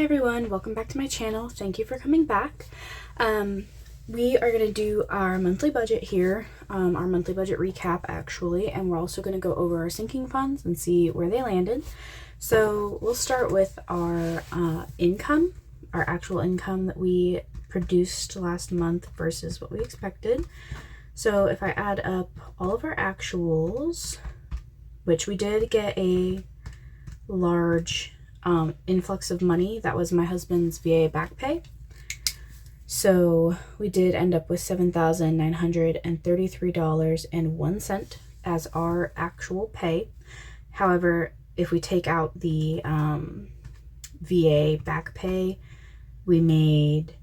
everyone, welcome back to my channel. Thank you for coming back. We are going to do our monthly budget here, our monthly budget recap actually, and we're also going to go over our sinking funds and see where they landed. So we'll start with our income, our actual income that we produced last month versus what we expected. So if I add up all of our actuals, which we did get a large influx of money. That was my husband's VA back pay. So we did end up with $7,933.01 as our actual pay. However, if we take out the VA back pay, we made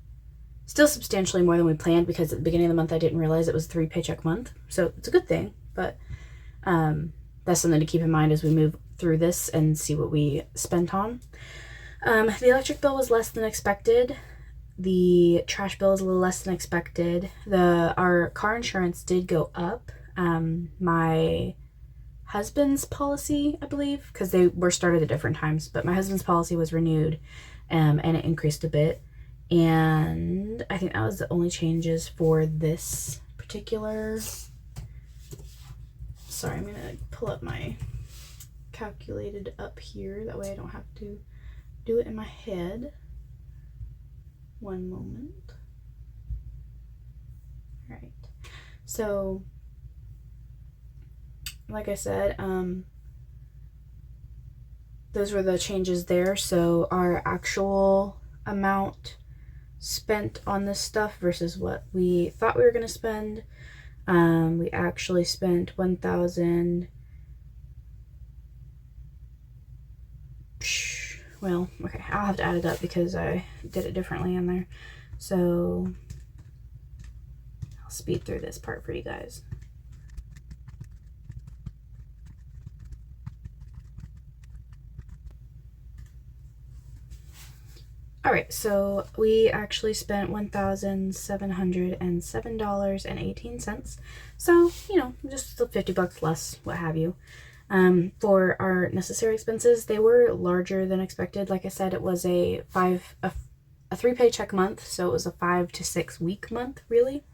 still substantially more than we planned, because at the beginning of the month I didn't realize it was a 3 paycheck month. So it's a good thing, but that's something to keep in mind as we move through this and see what we spent on. The electric bill was less than expected. The trash bill is a little less than expected. Our car insurance did go up. My husband's policy, I believe, because they were started at different times, but my husband's policy was renewed, and it increased a bit. And I think that was the only changes for this particular. Sorry, I'm gonna pull up my calculated up here, that way I don't have to do it in my head. One moment. All right, so like I said, those were the changes there. So our actual amount spent on this stuff versus what we thought we were going to spend, we actually spent well, okay, I'll have to add it up because I did it differently in there. So I'll speed through this part for you guys. All right, so we actually spent $1,707.18. So, you know, just $50 less, what have you. For our necessary expenses, they were larger than expected. Like I said, it was a 3 paycheck month, so it was a 5 to 6 week month, really.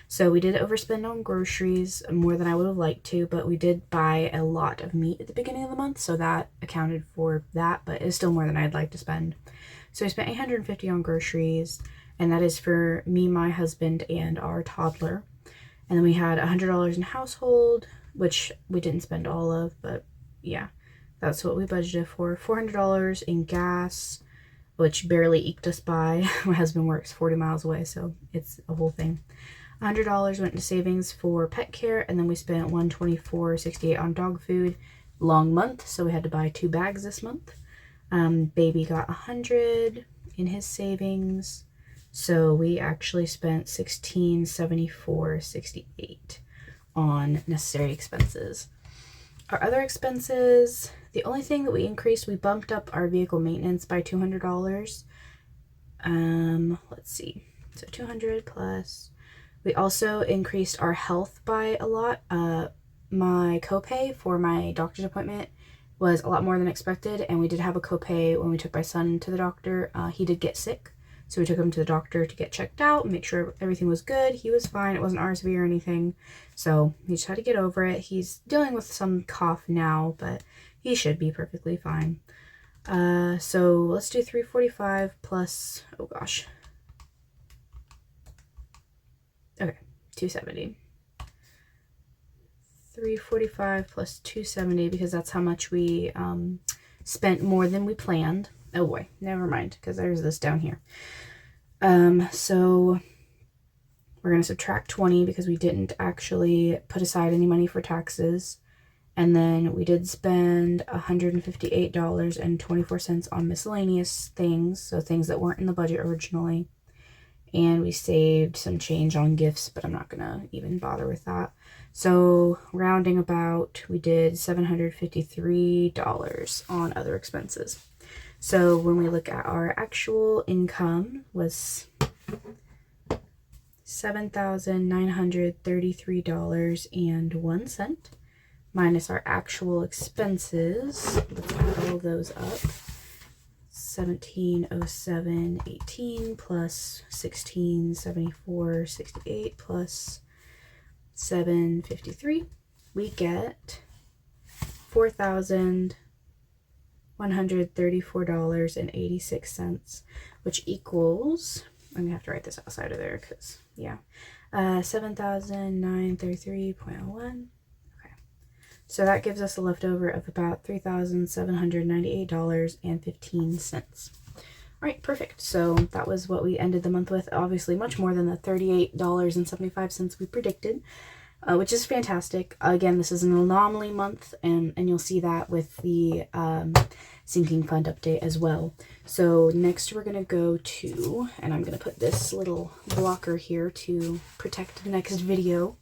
So we did overspend on groceries more than I would have liked to, but we did buy a lot of meat at the beginning of the month, so that accounted for that, but it's still more than I'd like to spend. So we spent $850 on groceries, and that is for me, my husband, and our toddler. And then we had $100 in household, which we didn't spend all of, but yeah, that's what we budgeted for. $400 in gas, which barely eked us by. My husband works 40 miles away, so it's a whole thing. $100 went into savings for pet care, and then we spent $124.68 on dog food. Long month, so we had to buy 2 bags this month. Baby got $100 in his savings, so we actually spent $1674.68 on necessary expenses. Our other expenses, the only thing that we increased, we bumped up our vehicle maintenance by $200. Let's see, so 200 plus. We also increased our health by a lot. My copay for my doctor's appointment was a lot more than expected, and we did have a copay when we took my son to the doctor. He did get sick, so we took him to the doctor to get checked out and make sure everything was good. He was fine. It wasn't RSV or anything, so he just had to get over it. He's dealing with some cough now, but he should be perfectly fine. So let's do $345 plus, oh gosh, okay, $270. $345 plus $270, because that's how much we spent more than we planned. Oh boy, never mind, because there's this down here. So we're going to subtract 20 because we didn't actually put aside any money for taxes. And then we did spend $158.24 on miscellaneous things, so things that weren't in the budget originally. And we saved some change on gifts, but I'm not going to even bother with that. So rounding about, we did $753 on other expenses. So when we look at our actual income was $7,933.01 minus our actual expenses. Let's add all those up. 1707.18 plus 1674.68 plus 753. We get $4,134.86, which equals, I'm gonna have to write this outside of there because, yeah, 7,933.01. Okay, so that gives us a leftover of about $3,798.15. All right, perfect. So that was what we ended the month with. Obviously, much more than the $38.75 we predicted, which is fantastic. Again, this is an anomaly month, and you'll see that with the sinking fund update as well. So next we're going to go to, and I'm going to put this little blocker here to protect the next video,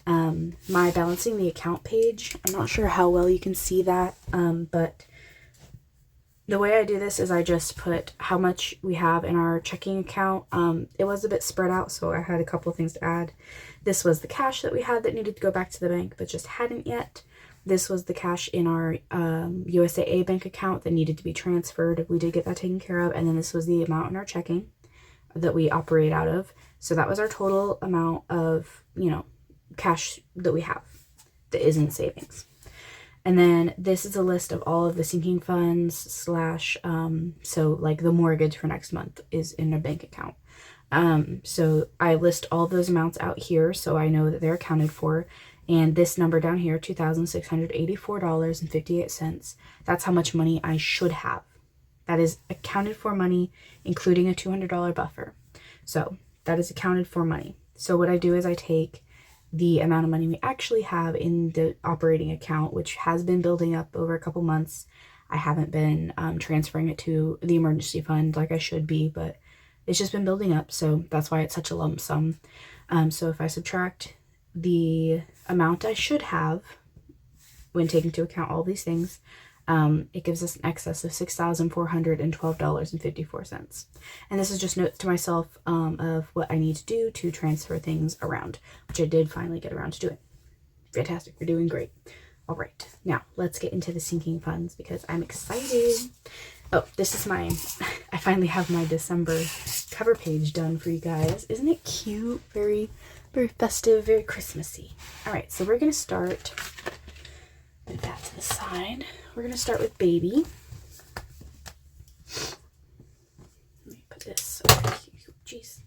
my balancing the account page. I'm not sure how well you can see that, but the way I do this is I just put how much we have in our checking account. It was a bit spread out, so I had a couple of things to add. This was the cash that we had that needed to go back to the bank but just hadn't yet. This was the cash in our USAA bank account that needed to be transferred. We did get that taken care of. And then this was the amount in our checking that we operate out of. So that was our total amount of, you know, cash that we have that isn't savings. And then this is a list of all of the sinking funds slash, so like the mortgage for next month is in a bank account. So I list all those amounts out here so I know that they're accounted for. And this number down here, $2,684.58, that's how much money I should have. That is accounted for money, including a $200 buffer. So that is accounted for money. So what I do is I take the amount of money we actually have in the operating account, which has been building up over a couple months. I haven't been transferring it to the emergency fund like I should be, but it's just been building up. So that's why it's such a lump sum. So if I subtract the amount I should have when taking into account all these things, it gives us an excess of $6,412.54. And this is just notes to myself of what I need to do to transfer things around, which I did finally get around to doing. Fantastic. We're doing great. All right. Now let's get into the sinking funds because I'm excited. Oh, this is my, I finally have my December cover page done for you guys. Isn't it cute? Very, very festive, very Christmassy. All right. So we're going to start with that to the side. We're going to start with baby. Let me put this over here. Jeez.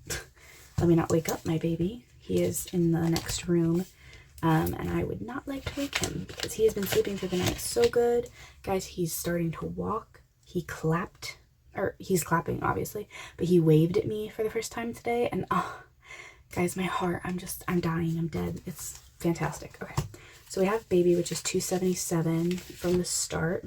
Let me not wake up my baby. He is in the next room. And I would not like to wake him because he has been sleeping through the night so good. Guys, he's starting to walk. He clapped, or he's clapping obviously, but he waved at me for the first time today. And oh, guys, my heart, I'm dying. I'm dead. It's fantastic. Okay. So we have baby, which is 277 from the start.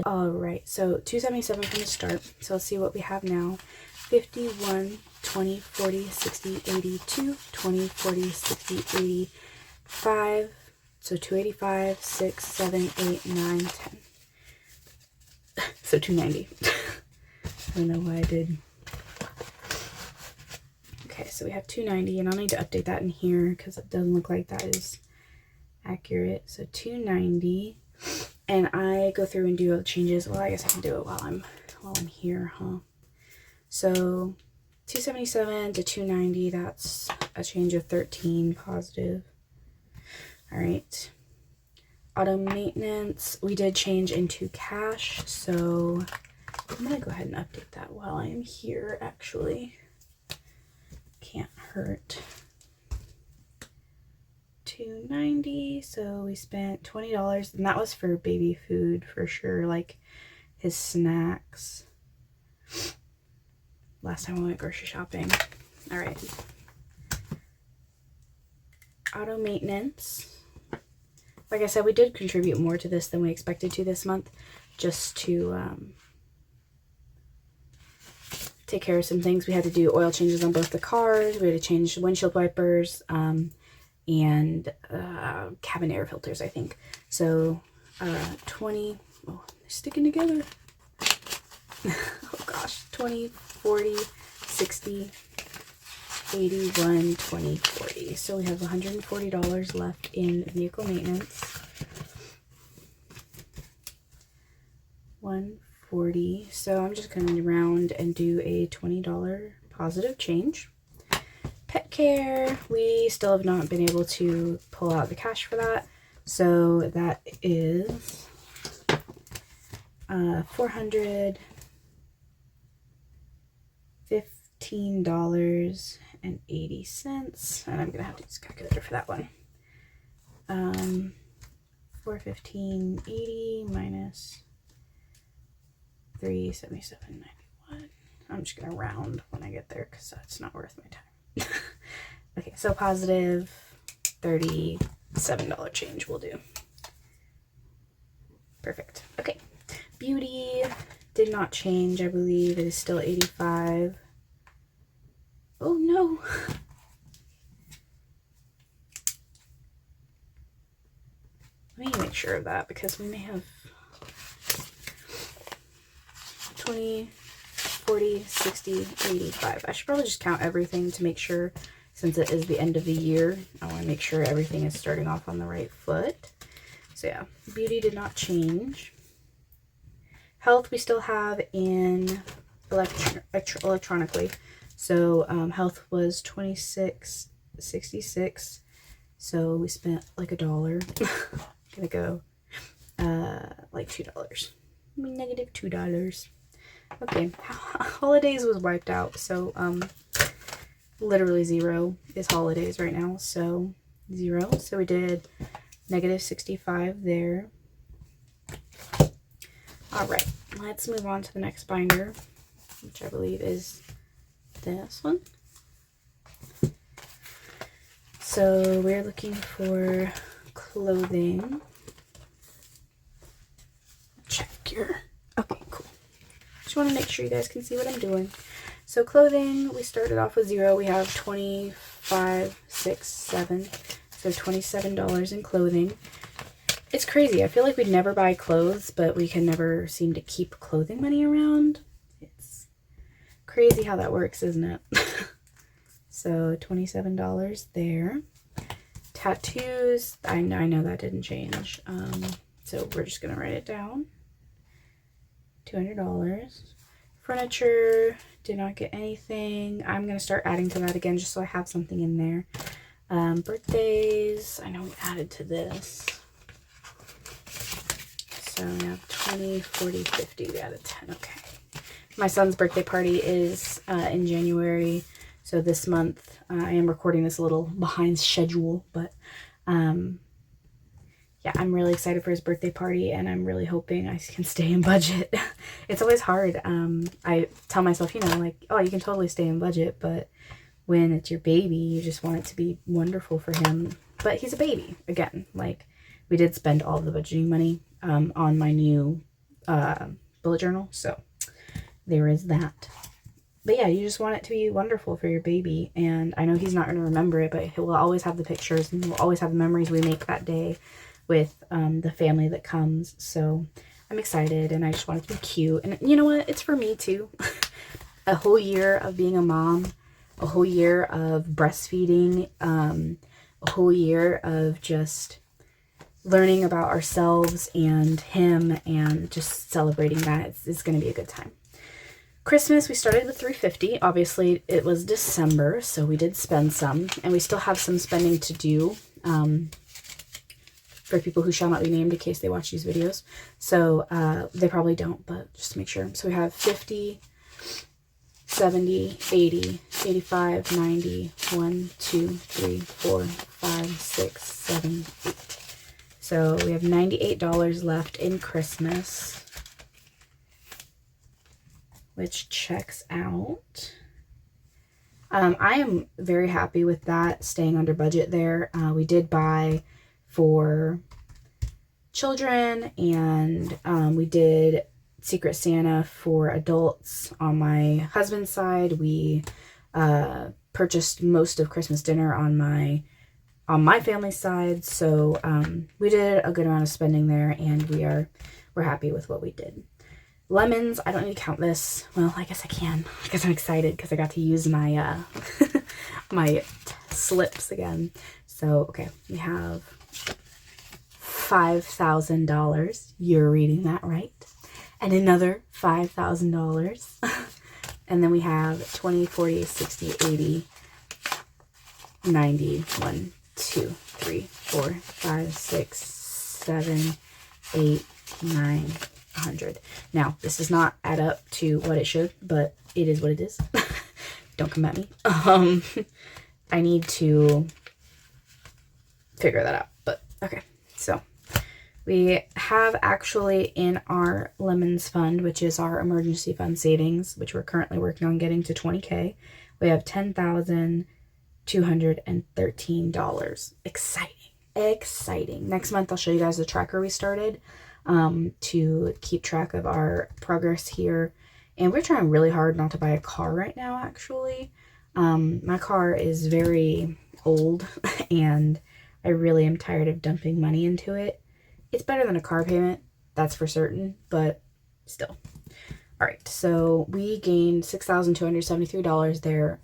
All right, so 277 from the start. So let's see what we have now. 51, 20, 40, 60, 82, 20, 40, 60, 85. So 285, 6, 7, 8, 9, 10. So 290. I don't know why I did. Okay, so we have 290, and I'll need to update that in here because it doesn't look like that is accurate. So 290, and I go through and do all the changes. Well, I guess I can do it while I'm here, huh? So 277 to 290, that's a change of 13 positive. All right. Auto maintenance, we did change into cash, so I'm gonna go ahead and update that while I'm here. Actually, can't hurt. 290, so we spent $20, and that was for baby food for sure, like his snacks. Last time we went grocery shopping. All right. Auto maintenance. Like I said, we did contribute more to this than we expected to this month, just to take care of some things. We had to do oil changes on both the cars. We had to change windshield wipers, and cabin air filters, I think. So 20, oh, they're sticking together. Oh gosh, 20, 40, 60, 81, 20, 40. So we have $140 left in vehicle maintenance. $20.40. So I'm just going to round and do a $20 positive change. Pet care, we still have not been able to pull out the cash for that. So that is $415.80. And I'm gonna have to use a calculator for that one. 415.80 minus 377.91. I'm just gonna round when I get there because that's not worth my time. Okay, so positive $37 change will do. Perfect. Okay, beauty did not change. I believe it is still 85. Oh no. Let me make sure of that because we may have 20, 40, 60, 85. I should probably just count everything to make sure, since it is the end of the year, I want to make sure everything is starting off on the right foot. So yeah, beauty did not change. Health we still have in electronically. So health was $26.66. So we spent like $1. Gonna go like $2. Negative $2. Okay, holidays was wiped out, so literally 0 is holidays right now, so 0. So we did negative 65 there. All right, let's move on to the next binder, which I believe is this one. So we're looking for clothing. Check your, okay, cool. Just want to make sure you guys can see what I'm doing. So clothing, we started off with 0. We have 25, 6, 7. So $27 in clothing. It's crazy. I feel like we'd never buy clothes, but we can never seem to keep clothing money around. It's crazy how that works, isn't it? So $27 there. Tattoos, I know that didn't change. So we're just going to write it down. $200. Furniture, did not get anything. I'm going to start adding to that again just so I have something in there. Birthdays, I know we added to this. So we have 20, 40, 50, we added 10, okay. My son's birthday party is in January, so this month I am recording this a little behind schedule, but yeah, I'm really excited for his birthday party, and I'm really hoping I can stay in budget. It's always hard. I tell myself, you know, like, oh, you can totally stay in budget, but when it's your baby, you just want it to be wonderful for him. But he's a baby, again. Like, we did spend all of the budgeting money on my new bullet journal, so there is that. But yeah, you just want it to be wonderful for your baby, and I know he's not going to remember it, but he will always have the pictures, and we'll always have the memories we make that day with the family that comes. So I'm excited, and I just want it to be cute. And you know what? It's for me too. A whole year of being a mom, a whole year of breastfeeding, a whole year of just learning about ourselves and him and just celebrating that. It's going to be a good time. Christmas, we started with $350. Obviously, it was December, so we did spend some, and we still have some spending to do for people who shall not be named in case they watch these videos. So they probably don't, but just to make sure. So we have 50, 70, 80, 85, 90, 1, 2, 3, 4, 5, 6, 7, 8. So we have $98 left in Christmas, which checks out. I am very happy with that, staying under budget there. We did buy for children, and we did Secret Santa for adults. On my husband's side, we purchased most of Christmas dinner on my family's side, so we did a good amount of spending there, and we're happy with what we did. Lemons, I don't need to count this. Well, I guess I can, because I'm excited because I got to use my my slips again. So okay, we have $5,000. You're reading that right. and another $5,000. And then we have 20, 40, 60, 80, 90, 1, 2, 3, 4, 5, 6, 7, 8, 9, 100. Now, this does not add up to what it should, but it is what it is. Don't come at me. I need to figure that out, but okay. So we have actually in our Lemons fund, which is our emergency fund savings, which we're currently working on getting to 20K. We have $10,213. Exciting. Next month, I'll show you guys the tracker we started to keep track of our progress here. And we're trying really hard not to buy a car right now, actually. My car is very old and I really am tired of dumping money into it. It's better than a car payment, that's for certain, but still. All right, so we gained $6,273 there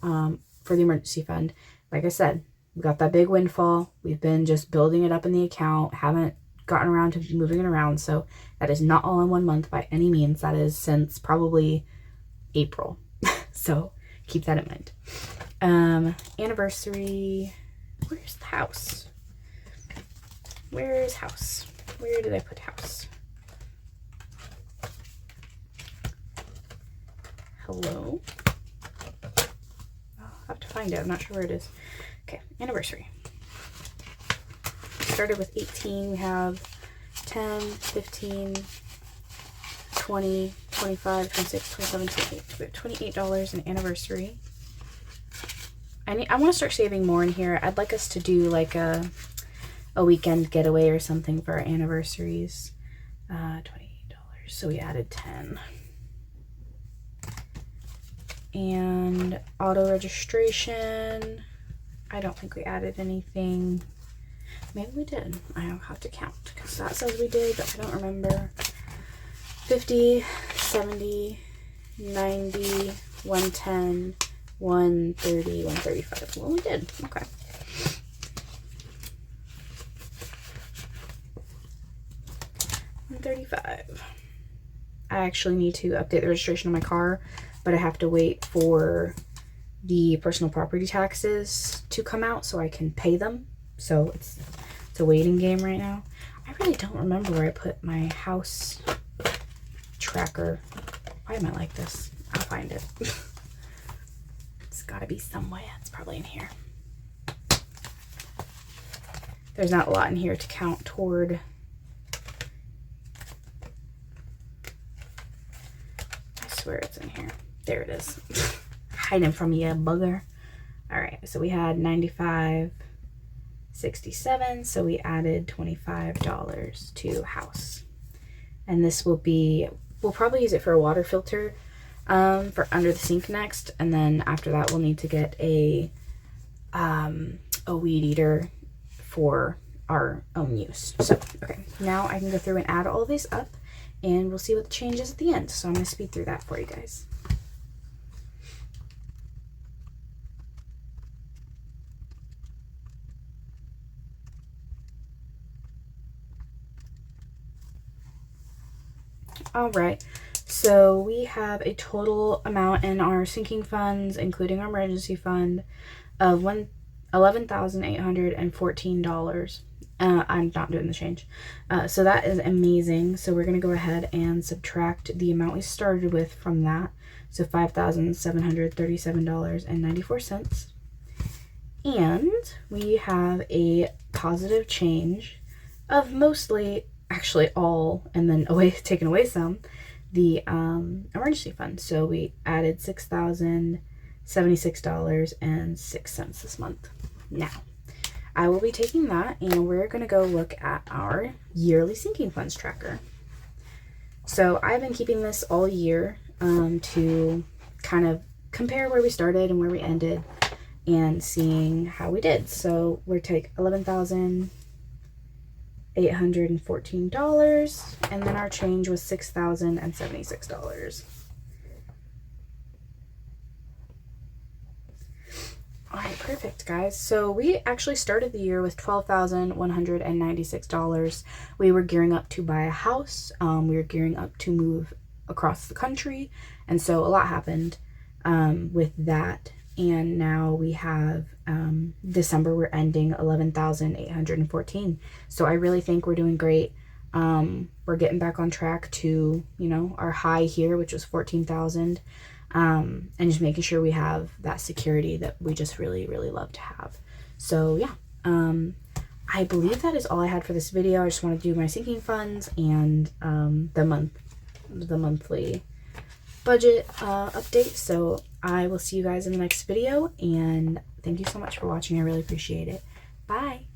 for the emergency fund. Like I said, we got that big windfall. We've been just building it up in the account, haven't gotten around to moving it around, so that is not all in 1 month by any means. That is since probably April. So keep that in mind. Anniversary. Where's the house? Where is house? Where did I put house? Hello? I'll have to find it. I'm not sure where it is. Okay, anniversary. Started with 18. We have 10, 15, 20, 25, 26, 27, 28. We have $28 in anniversary. I want to start saving more in here. I'd like us to do like a weekend getaway or something for our anniversaries. $28. So we added 10. And auto registration. I don't think we added anything. Maybe we did. I'll have to count because that says we did, but I don't remember. 50, 70, 90, 110, 130, 135. Well, we did. Okay. $135. I actually need to update the registration on my car, but I have to wait for the personal property taxes to come out so I can pay them. So it's a waiting game right now. I really don't remember where I put my house tracker. Why am I like this? I'll find it. It's got to be somewhere. It's probably in here. There's not a lot in here to count toward. I swear it's in here. There it is. Hiding from you, bugger. All right, so we had 95.67, so we added $25 to house. And this will be, we'll probably use it for a water filter for under the sink next, and then after that we'll need to get a weed eater for our own use. So, okay, now I can go through and add all of these up, and we'll see what the change is at the end. So I'm going to speed through that for you guys. All right, so we have a total amount in our sinking funds, including our emergency fund, of $11,814. I'm not doing the change. So that is amazing. So we're going to go ahead and subtract the amount we started with from that. So $5,737.94. And we have a positive change of mostly, actually all, and then taken away some, the emergency fund. So we added $6,076.06 this month. Now, I will be taking that and we're going to go look at our yearly sinking funds tracker. So I've been keeping this all year to kind of compare where we started and where we ended and seeing how we did. So we're take $11,814, and then our change was $6,076. All right, perfect, guys. So we actually started the year with $12,196. We were gearing up to buy a house. We were gearing up to move across the country. And so a lot happened with that. And now we have December, we're ending 11,814. So I really think we're doing great. We're getting back on track to, you know, our high here, which was 14,000. And just making sure we have that security that we just really, really love to have. So yeah, I believe that is all I had for this video. I just want to do my sinking funds and the monthly budget update. So I will see you guys in the next video, and thank you so much for watching. I really appreciate it. Bye.